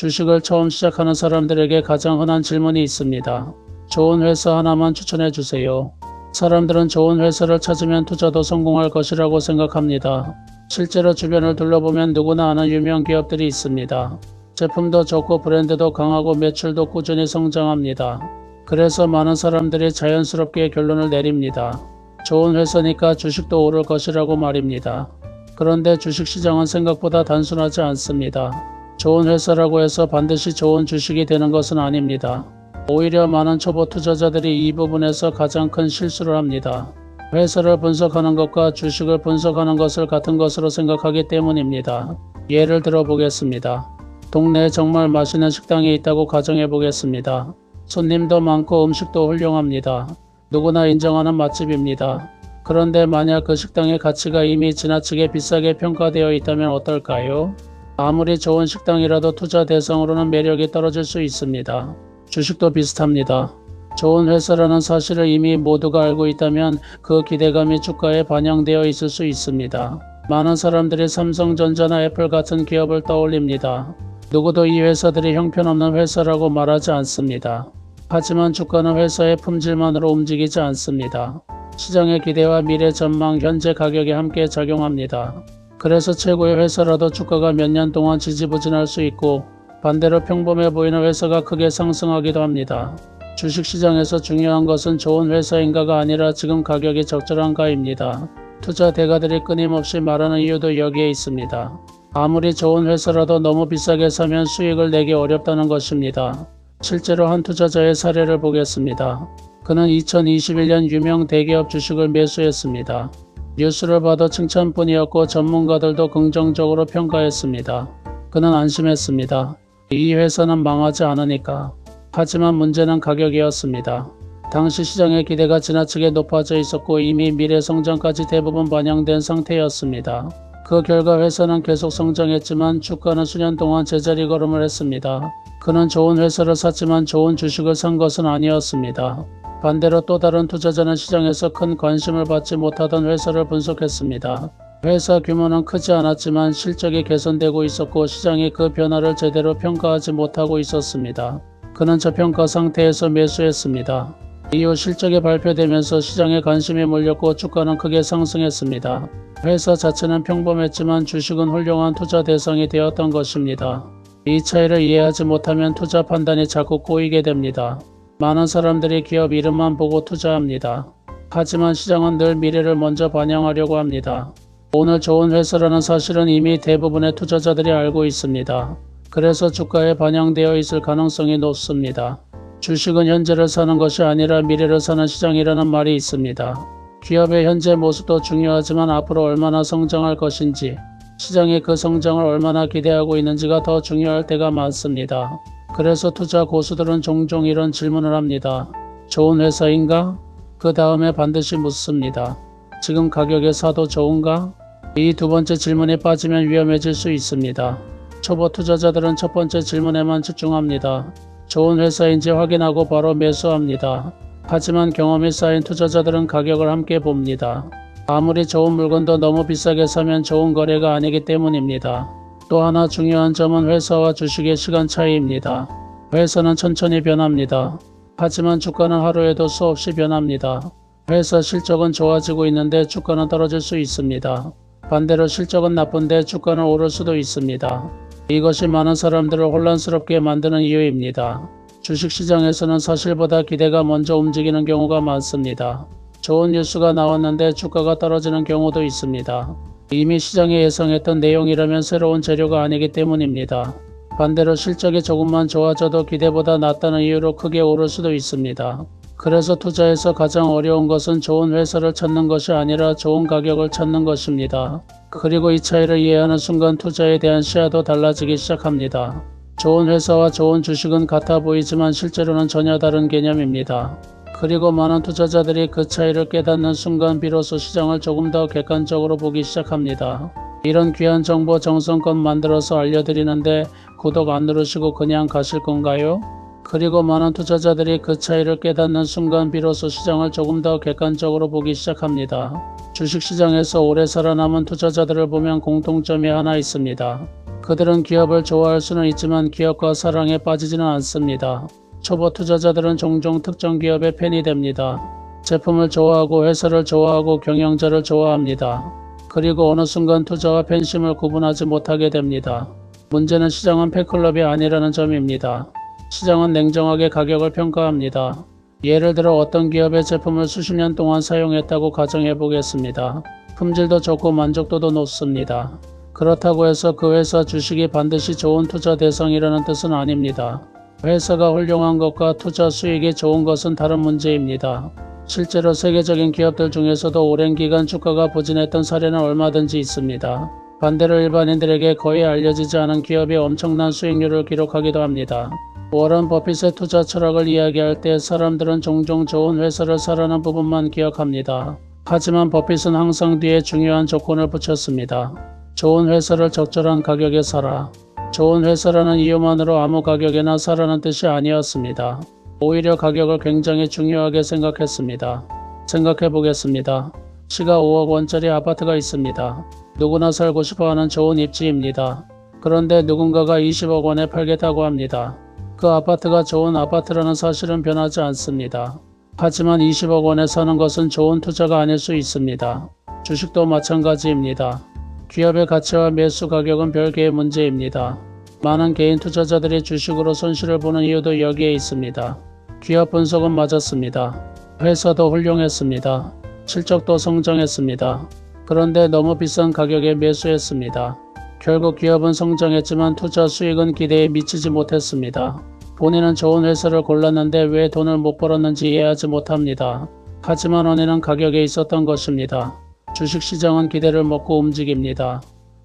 주식을 처음 시작하는 사람들에게 가장 흔한 질문이 있습니다. 좋은 회사 하나만 추천해 주세요. 사람들은 좋은 회사를 찾으면 투자도 성공할 것이라고 생각합니다. 실제로 주변을 둘러보면 누구나 아는 유명 기업들이 있습니다. 제품도 좋고 브랜드도 강하고 매출도 꾸준히 성장합니다. 그래서 많은 사람들이 자연스럽게 결론을 내립니다. 좋은 회사니까 주식도 오를 것이라고 말입니다. 그런데 주식시장은 생각보다 단순하지 않습니다. 좋은 회사라고 해서 반드시 좋은 주식이 되는 것은 아닙니다. 오히려 많은 초보 투자자들이 이 부분에서 가장 큰 실수를 합니다. 회사를 분석하는 것과 주식을 분석하는 것을 같은 것으로 생각하기 때문입니다. 예를 들어 보겠습니다. 동네에 정말 맛있는 식당이 있다고 가정해 보겠습니다. 손님도 많고 음식도 훌륭합니다. 누구나 인정하는 맛집입니다. 그런데 만약 그 식당의 가치가 이미 지나치게 비싸게 평가되어 있다면 어떨까요? 아무리 좋은 식당이라도 투자 대상으로는 매력이 떨어질 수 있습니다. 주식도 비슷합니다. 좋은 회사라는 사실을 이미 모두가 알고 있다면 그 기대감이 주가에 반영되어 있을 수 있습니다. 많은 사람들이 삼성전자나 애플 같은 기업을 떠올립니다. 누구도 이 회사들이 형편없는 회사라고 말하지 않습니다. 하지만 주가는 회사의 품질만으로 움직이지 않습니다. 시장의 기대와 미래 전망, 현재 가격이 함께 작용합니다. 그래서 최고의 회사라도 주가가 몇 년 동안 지지부진할 수 있고 반대로 평범해 보이는 회사가 크게 상승하기도 합니다. 주식시장에서 중요한 것은 좋은 회사인가가 아니라 지금 가격이 적절한가입니다. 투자 대가들이 끊임없이 말하는 이유도 여기에 있습니다. 아무리 좋은 회사라도 너무 비싸게 사면 수익을 내기 어렵다는 것입니다. 실제로 한 투자자의 사례를 보겠습니다. 그는 2021년 유명 대기업 주식을 매수했습니다. 뉴스를 봐도 칭찬뿐이었고 전문가들도 긍정적으로 평가했습니다. 그는 안심했습니다. 이 회사는 망하지 않으니까. 하지만 문제는 가격이었습니다. 당시 시장의 기대가 지나치게 높아져 있었고 이미 미래 성장까지 대부분 반영된 상태였습니다. 그 결과 회사는 계속 성장했지만 주가는 수년 동안 제자리 걸음을 했습니다. 그는 좋은 회사를 샀지만 좋은 주식을 산 것은 아니었습니다. 반대로 또 다른 투자자는 시장에서 큰 관심을 받지 못하던 회사를 분석했습니다. 회사 규모는 크지 않았지만 실적이 개선되고 있었고 시장이 그 변화를 제대로 평가하지 못하고 있었습니다. 그는 저평가 상태에서 매수했습니다. 이후 실적이 발표되면서 시장에 관심이 몰렸고 주가는 크게 상승했습니다. 회사 자체는 평범했지만 주식은 훌륭한 투자 대상이 되었던 것입니다. 이 차이를 이해하지 못하면 투자 판단이 자꾸 꼬이게 됩니다. 많은 사람들이 기업 이름만 보고 투자합니다. 하지만 시장은 늘 미래를 먼저 반영하려고 합니다. 오늘 좋은 회사라는 사실은 이미 대부분의 투자자들이 알고 있습니다. 그래서 주가에 반영되어 있을 가능성이 높습니다. 주식은 현재를 사는 것이 아니라 미래를 사는 시장이라는 말이 있습니다. 기업의 현재 모습도 중요하지만 앞으로 얼마나 성장할 것인지, 시장이 그 성장을 얼마나 기대하고 있는지가 더 중요할 때가 많습니다. 그래서 투자 고수들은 종종 이런 질문을 합니다. 좋은 회사인가? 그 다음에 반드시 묻습니다. 지금 가격에 사도 좋은가? 이 두 번째 질문에 빠지면 위험해질 수 있습니다. 초보 투자자들은 첫 번째 질문에만 집중합니다. 좋은 회사인지 확인하고 바로 매수합니다. 하지만 경험이 쌓인 투자자들은 가격을 함께 봅니다. 아무리 좋은 물건도 너무 비싸게 사면 좋은 거래가 아니기 때문입니다. 또 하나 중요한 점은 회사와 주식의 시간 차이입니다. 회사는 천천히 변합니다. 하지만 주가는 하루에도 수없이 변합니다. 회사 실적은 좋아지고 있는데 주가는 떨어질 수 있습니다. 반대로 실적은 나쁜데 주가는 오를 수도 있습니다. 이것이 많은 사람들을 혼란스럽게 만드는 이유입니다. 주식시장에서는 사실보다 기대가 먼저 움직이는 경우가 많습니다. 좋은 뉴스가 나왔는데 주가가 떨어지는 경우도 있습니다. 이미 시장에 예상했던 내용이라면 새로운 재료가 아니기 때문입니다. 반대로 실적이 조금만 좋아져도 기대보다 낫다는 이유로 크게 오를 수도 있습니다. 그래서 투자에서 가장 어려운 것은 좋은 회사를 찾는 것이 아니라 좋은 가격을 찾는 것입니다. 그리고 이 차이를 이해하는 순간 투자에 대한 시야도 달라지기 시작합니다. 좋은 회사와 좋은 주식은 같아 보이지만 실제로는 전혀 다른 개념입니다. 그리고 많은 투자자들이 그 차이를 깨닫는 순간 비로소 시장을 조금 더 객관적으로 보기 시작합니다. 이런 귀한 정보 정성껏 만들어서 알려드리는데 구독 안 누르시고 그냥 가실 건가요? 그리고 많은 투자자들이 그 차이를 깨닫는 순간 비로소 시장을 조금 더 객관적으로 보기 시작합니다. 주식시장에서 오래 살아남은 투자자들을 보면 공통점이 하나 있습니다. 그들은 기업을 좋아할 수는 있지만 기업과 사랑에 빠지지는 않습니다. 초보 투자자들은 종종 특정 기업의 팬이 됩니다. 제품을 좋아하고 회사를 좋아하고 경영자를 좋아합니다. 그리고 어느 순간 투자와 팬심을 구분하지 못하게 됩니다. 문제는 시장은 팬클럽이 아니라는 점입니다. 시장은 냉정하게 가격을 평가합니다. 예를 들어 어떤 기업의 제품을 수십 년 동안 사용했다고 가정해 보겠습니다. 품질도 좋고 만족도도 높습니다. 그렇다고 해서 그 회사 주식이 반드시 좋은 투자 대상이라는 뜻은 아닙니다. 회사가 훌륭한 것과 투자 수익이 좋은 것은 다른 문제입니다. 실제로 세계적인 기업들 중에서도 오랜 기간 주가가 부진했던 사례는 얼마든지 있습니다. 반대로 일반인들에게 거의 알려지지 않은 기업이 엄청난 수익률을 기록하기도 합니다. 워런 버핏의 투자 철학을 이야기할 때 사람들은 종종 좋은 회사를 사라는 부분만 기억합니다. 하지만 버핏은 항상 뒤에 중요한 조건을 붙였습니다. 좋은 회사를 적절한 가격에 사라. 좋은 회사라는 이유만으로 아무 가격에나 사라는 뜻이 아니었습니다. 오히려 가격을 굉장히 중요하게 생각했습니다. 생각해 보겠습니다. 시가 5억 원짜리 아파트가 있습니다. 누구나 살고 싶어하는 좋은 입지입니다. 그런데 누군가가 20억 원에 팔겠다고 합니다. 그 아파트가 좋은 아파트라는 사실은 변하지 않습니다. 하지만 20억 원에 사는 것은 좋은 투자가 아닐 수 있습니다. 주식도 마찬가지입니다. 기업의 가치와 매수 가격은 별개의 문제입니다. 많은 개인 투자자들이 주식으로 손실을 보는 이유도 여기에 있습니다. 기업 분석은 맞았습니다. 회사도 훌륭했습니다. 실적도 성장했습니다. 그런데 너무 비싼 가격에 매수했습니다. 결국 기업은 성장했지만 투자 수익은 기대에 미치지 못했습니다. 본인은 좋은 회사를 골랐는데 왜 돈을 못 벌었는지 이해하지 못합니다. 하지만 원인은 가격에 있었던 것입니다. 주식시장은 기대를 먹고 움직입니다.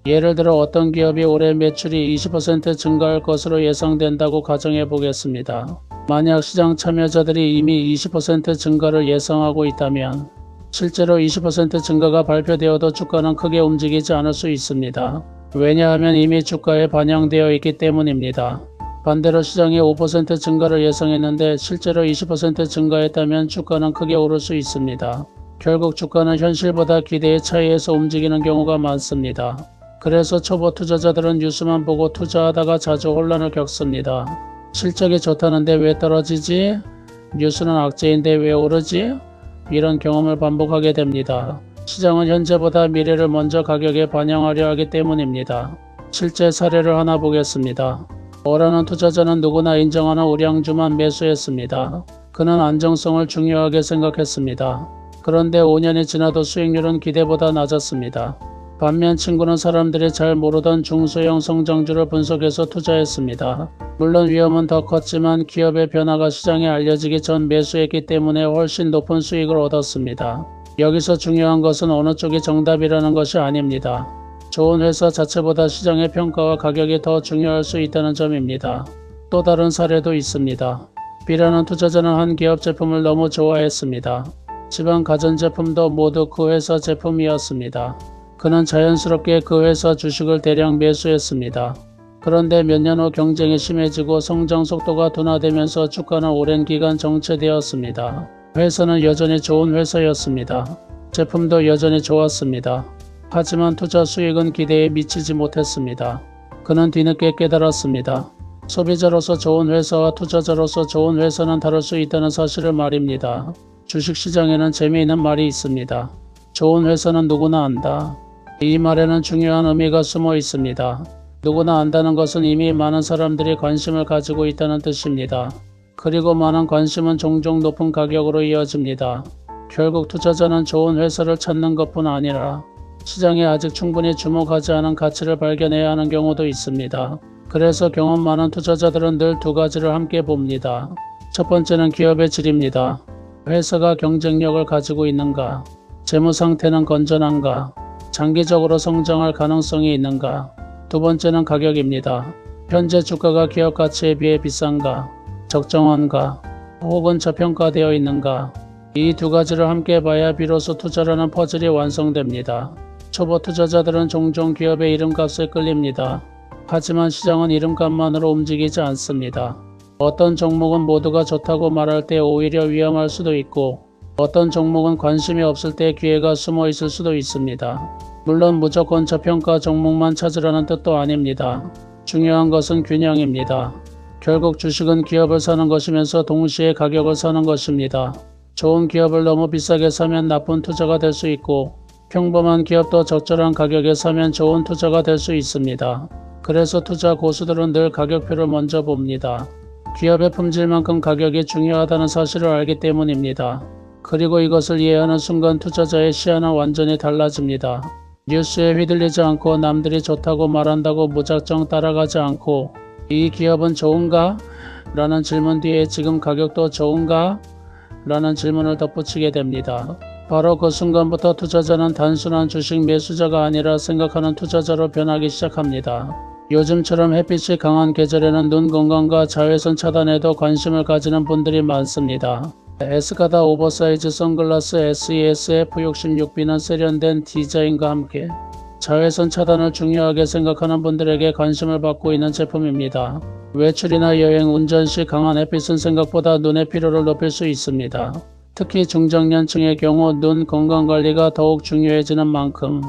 예를 들어 어떤 기업이 올해 매출이 20% 증가할 것으로 예상된다고 가정해 보겠습니다. 만약 시장 참여자들이 이미 20% 증가를 예상하고 있다면 실제로 20% 증가가 발표되어도 주가는 크게 움직이지 않을 수 있습니다. 왜냐하면 이미 주가에 반영되어 있기 때문입니다. 반대로 시장이 5% 증가를 예상했는데 실제로 20% 증가했다면 주가는 크게 오를 수 있습니다. 결국 주가는 현실보다 기대의 차이에서 움직이는 경우가 많습니다. 그래서 초보 투자자들은 뉴스만 보고 투자하다가 자주 혼란을 겪습니다. 실적이 좋다는데 왜 떨어지지? 뉴스는 악재인데 왜 오르지? 이런 경험을 반복하게 됩니다. 시장은 현재보다 미래를 먼저 가격에 반영하려 하기 때문입니다. 실제 사례를 하나 보겠습니다. 어라는 투자자는 누구나 인정하는 우량주만 매수했습니다. 그는 안정성을 중요하게 생각했습니다. 그런데 5년이 지나도 수익률은 기대보다 낮았습니다. 반면 친구는 사람들이 잘 모르던 중소형 성장주를 분석해서 투자했습니다. 물론 위험은 더 컸지만 기업의 변화가 시장에 알려지기 전 매수했기 때문에 훨씬 높은 수익을 얻었습니다. 여기서 중요한 것은 어느 쪽이 정답이라는 것이 아닙니다. 좋은 회사 자체보다 시장의 평가와 가격이 더 중요할 수 있다는 점입니다. 또 다른 사례도 있습니다. B라는 투자자는 한 기업 제품을 너무 좋아했습니다. 집안 가전제품도 모두 그 회사 제품이었습니다. 그는 자연스럽게 그 회사 주식을 대량 매수했습니다. 그런데 몇 년 후 경쟁이 심해지고 성장 속도가 둔화되면서 주가는 오랜 기간 정체되었습니다. 회사는 여전히 좋은 회사였습니다. 제품도 여전히 좋았습니다. 하지만 투자 수익은 기대에 미치지 못했습니다. 그는 뒤늦게 깨달았습니다. 소비자로서 좋은 회사와 투자자로서 좋은 회사는 다를 수 있다는 사실을 말입니다. 주식시장에는 재미있는 말이 있습니다. 좋은 회사는 누구나 안다. 이 말에는 중요한 의미가 숨어 있습니다. 누구나 안다는 것은 이미 많은 사람들이 관심을 가지고 있다는 뜻입니다. 그리고 많은 관심은 종종 높은 가격으로 이어집니다. 결국 투자자는 좋은 회사를 찾는 것뿐 아니라 시장에 아직 충분히 주목하지 않은 가치를 발견해야 하는 경우도 있습니다. 그래서 경험 많은 투자자들은 늘 두 가지를 함께 봅니다. 첫 번째는 기업의 질입니다. 회사가 경쟁력을 가지고 있는가? 재무 상태는 건전한가? 장기적으로 성장할 가능성이 있는가? 두 번째는 가격입니다. 현재 주가가 기업 가치에 비해 비싼가? 적정한가? 혹은 저평가되어 있는가? 이 두 가지를 함께 봐야 비로소 투자라는 퍼즐이 완성됩니다. 초보 투자자들은 종종 기업의 이름값에 끌립니다. 하지만 시장은 이름값만으로 움직이지 않습니다. 어떤 종목은 모두가 좋다고 말할 때 오히려 위험할 수도 있고 어떤 종목은 관심이 없을 때 기회가 숨어 있을 수도 있습니다. 물론 무조건 저평가 종목만 찾으라는 뜻도 아닙니다. 중요한 것은 균형입니다. 결국 주식은 기업을 사는 것이면서 동시에 가격을 사는 것입니다. 좋은 기업을 너무 비싸게 사면 나쁜 투자가 될 수 있고 평범한 기업도 적절한 가격에 사면 좋은 투자가 될 수 있습니다. 그래서 투자 고수들은 늘 가격표를 먼저 봅니다. 기업의 품질만큼 가격이 중요하다는 사실을 알기 때문입니다. 그리고 이것을 이해하는 순간 투자자의 시야는 완전히 달라집니다. 뉴스에 휘둘리지 않고 남들이 좋다고 말한다고 무작정 따라가지 않고 이 기업은 좋은가? 라는 질문 뒤에 지금 가격도 좋은가? 라는 질문을 덧붙이게 됩니다. 바로 그 순간부터 투자자는 단순한 주식 매수자가 아니라 생각하는 투자자로 변하기 시작합니다. 요즘처럼 햇빛이 강한 계절에는 눈 건강과 자외선 차단에도 관심을 가지는 분들이 많습니다. 에스카다 오버사이즈 선글라스 SES-F66B는 세련된 디자인과 함께 자외선 차단을 중요하게 생각하는 분들에게 관심을 받고 있는 제품입니다. 외출이나 여행, 운전 시 강한 햇빛은 생각보다 눈의 피로를 높일 수 있습니다. 특히 중장년층의 경우 눈 건강관리가 더욱 중요해지는 만큼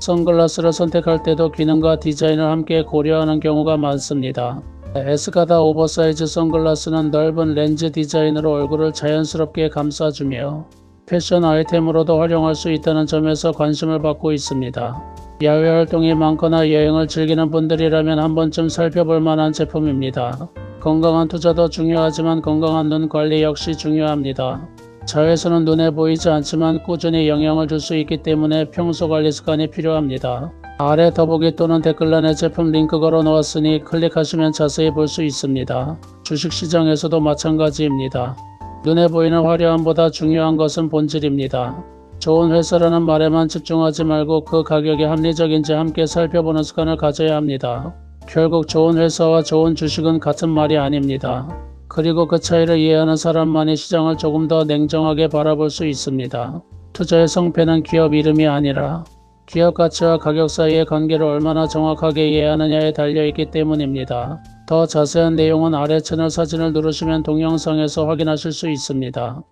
선글라스를 선택할 때도 기능과 디자인을 함께 고려하는 경우가 많습니다. 에스카다 오버사이즈 선글라스는 넓은 렌즈 디자인으로 얼굴을 자연스럽게 감싸주며 패션 아이템으로도 활용할 수 있다는 점에서 관심을 받고 있습니다. 야외 활동이 많거나 여행을 즐기는 분들이라면 한 번쯤 살펴볼 만한 제품입니다. 건강한 투자도 중요하지만 건강한 눈 관리 역시 중요합니다. 자외선은 눈에 보이지 않지만 꾸준히 영향을 줄 수 있기 때문에 평소 관리 습관이 필요합니다. 아래 더보기 또는 댓글란에 제품 링크 걸어 놓았으니 클릭하시면 자세히 볼 수 있습니다. 주식시장에서도 마찬가지입니다. 눈에 보이는 화려함보다 중요한 것은 본질입니다. 좋은 회사라는 말에만 집중하지 말고 그 가격이 합리적인지 함께 살펴보는 습관을 가져야 합니다. 결국 좋은 회사와 좋은 주식은 같은 말이 아닙니다. 그리고 그 차이를 이해하는 사람만이 시장을 조금 더 냉정하게 바라볼 수 있습니다. 투자의 성패는 기업 이름이 아니라 기업 가치와 가격 사이의 관계를 얼마나 정확하게 이해하느냐에 달려있기 때문입니다. 더 자세한 내용은 아래 채널 사진을 누르시면 동영상에서 확인하실 수 있습니다.